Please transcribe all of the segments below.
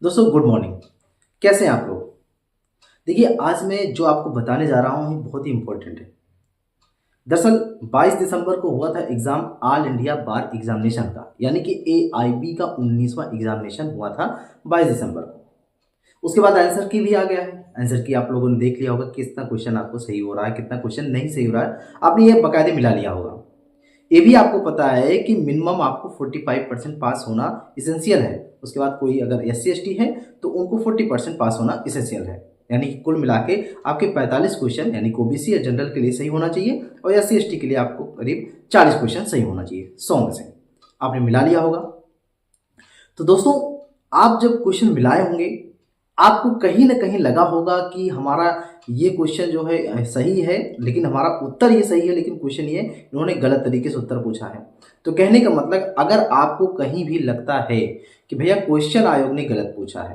दोस्तों good morning. कैसे हैं आप लोग? देखिए, आज मैं जो आपको बताने जा रहा हूँ बहुत ही इंपॉर्टेंट है। दरअसल 22 दिसंबर को हुआ था एग्जाम ऑल इंडिया बार एग्जामिनेशन का, यानी कि AIB का 19वां एग्जामिनेशन हुआ था 22 दिसंबर को। उसके बाद आंसर की भी आ गया है। आंसर की आप लोगों ने देख लिया होगा कितना क्वेश्चन आपको सही हो रहा है, कितना क्वेश्चन नहीं सही हो रहा है। आपने ये बाकायदे मिला लिया होगा। ये भी आपको पता है कि मिनिमम आपको 45% पास होना इसेंशियल है। उसके बाद कोई अगर SC ST है तो उनको 40% पास होना इसेंशियल है। यानी कि कुल मिला के आपके 45 क्वेश्चन यानी कि OBC या जनरल के लिए सही होना चाहिए और SC ST के लिए आपको करीब 40 क्वेश्चन सही होना चाहिए 100 में से। आपने मिला लिया होगा। तो दोस्तों, आप जब क्वेश्चन मिलाए होंगे आपको कहीं ना कहीं लगा होगा कि हमारा ये क्वेश्चन जो है सही है, लेकिन हमारा उत्तर ये सही है, लेकिन क्वेश्चन ये इन्होंने गलत तरीके से उत्तर पूछा है। तो कहने का मतलब, अगर आपको कहीं भी लगता है कि भैया क्वेश्चन आयोग ने गलत पूछा है,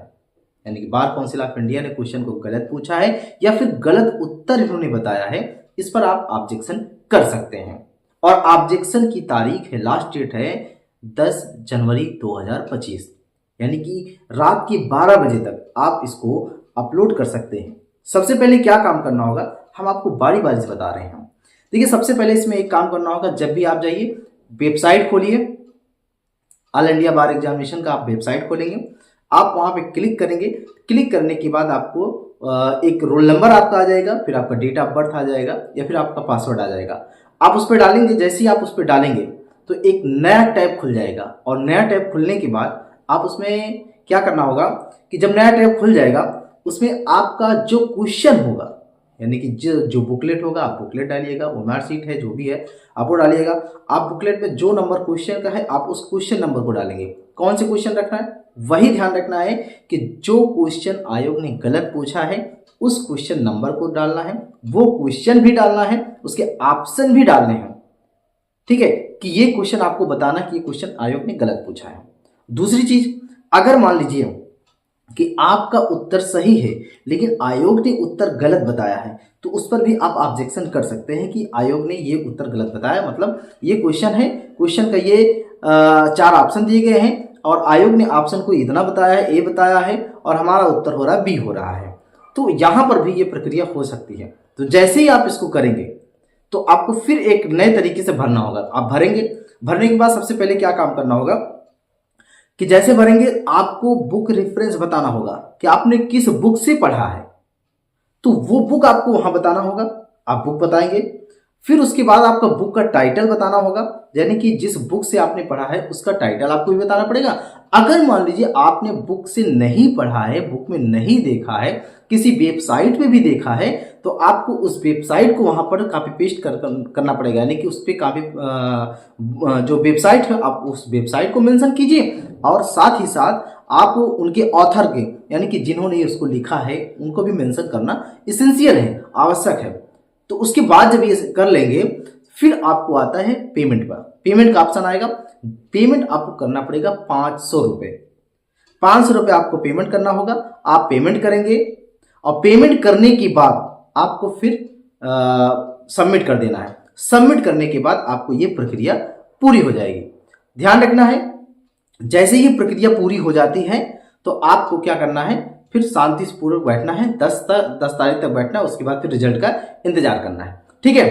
यानी कि बार काउंसिल ऑफ इंडिया ने क्वेश्चन को गलत पूछा है या फिर गलत उत्तर इन्होंने बताया है, इस पर आप ऑब्जेक्शन कर सकते हैं। और ऑब्जेक्शन की तारीख है, लास्ट डेट है 10 जनवरी 2025, यानी कि रात के 12 बजे तक आप इसको अपलोड कर सकते हैं। सबसे पहले क्या काम करना होगा, हम आपको बारी बारी से बता रहे हैं। देखिए, सबसे पहले इसमें एक काम करना होगा, जब भी आप जाइए वेबसाइट खोलिए, ऑल इंडिया बार एग्जामिनेशन का आप वेबसाइट खोलेंगे, आप वहां पे क्लिक करेंगे। क्लिक करने के बाद आपको एक रोल नंबर आपका आ जाएगा, फिर आपका डेट ऑफ बर्थ आ जाएगा या फिर आपका पासवर्ड आ जाएगा। आप उस पर डालेंगे। जैसे ही आप उस पर डालेंगे तो एक नया टैब खुल जाएगा और नया टैब खुलने के बाद आप उसमें क्या करना होगा कि जब नया टैब खुल जाएगा उसमें आपका जो क्वेश्चन होगा, यानी कि जो बुकलेट होगा आप बुकलेट डालिएगा, वो मार्कशीट है जो भी है आप वो डालिएगा। आप बुकलेट में जो नंबर क्वेश्चन का है आप उस क्वेश्चन नंबर को डालेंगे। कौन से क्वेश्चन रखना है, वही ध्यान रखना है कि जो क्वेश्चन आयोग ने गलत पूछा है उस क्वेश्चन नंबर को डालना है, वो क्वेश्चन भी डालना है, उसके ऑप्शन भी डालने हैं। ठीक है, कि ये क्वेश्चन आपको बताना कि ये क्वेश्चन आयोग ने गलत पूछा है। दूसरी चीज, अगर मान लीजिए कि आपका उत्तर सही है लेकिन आयोग ने उत्तर गलत बताया है, तो उस पर भी आप ऑब्जेक्शन कर सकते हैं कि आयोग ने ये उत्तर गलत बताया। मतलब ये क्वेश्चन है, क्वेश्चन का ये 4 ऑप्शन दिए गए हैं और आयोग ने ऑप्शन को इतना बताया है, A बताया है, और हमारा उत्तर हो रहा है B हो रहा है। तो यहां पर भी ये प्रक्रिया हो सकती है। तो जैसे ही आप इसको करेंगे तो आपको फिर एक नए तरीके से भरना होगा। आप भरेंगे, भरने के बाद सबसे पहले क्या काम करना होगा कि जैसे भरेंगे आपको बुक रेफरेंस बताना होगा कि आपने किस बुक से पढ़ा है, तो वो बुक आपको वहां बताना होगा। आप बुक बताएंगे, फिर उसके बाद आपका बुक का टाइटल बताना होगा, यानी कि जिस बुक से आपने पढ़ा है उसका टाइटल आपको भी बताना पड़ेगा। अगर मान लीजिए आपने बुक से नहीं पढ़ा है, बुक में नहीं देखा है, किसी वेबसाइट पे भी देखा है, तो आपको उस वेबसाइट को वहां पर कॉपी पेस्ट करना पड़ेगा, यानी कि उस पर कॉपी जो वेबसाइट है आप उस वेबसाइट को मेंशन कीजिए और साथ ही साथ आप उनके ऑथर के, यानी कि जिन्होंने उसको लिखा है, उनको भी मेंशन करना इसेंशियल है, आवश्यक है। तो उसके बाद जब ये कर लेंगे फिर आपको आता है पेमेंट पर। पेमेंट का ऑप्शन आएगा। पेमेंट आपको करना पड़ेगा 500 रुपये। 500 रुपये आपको पेमेंट करना होगा। आप पेमेंट करेंगे और पेमेंट करने के बाद आपको फिर सबमिट कर देना है। सबमिट करने के बाद आपको ये प्रक्रिया पूरी हो जाएगी। ध्यान रखना है, जैसे ही प्रक्रिया पूरी हो जाती है तो आपको क्या करना है, फिर शांतिपूर्वक बैठना है, 10 तारीख तक बैठना है। उसके बाद फिर रिजल्ट का इंतजार करना है। ठीक है,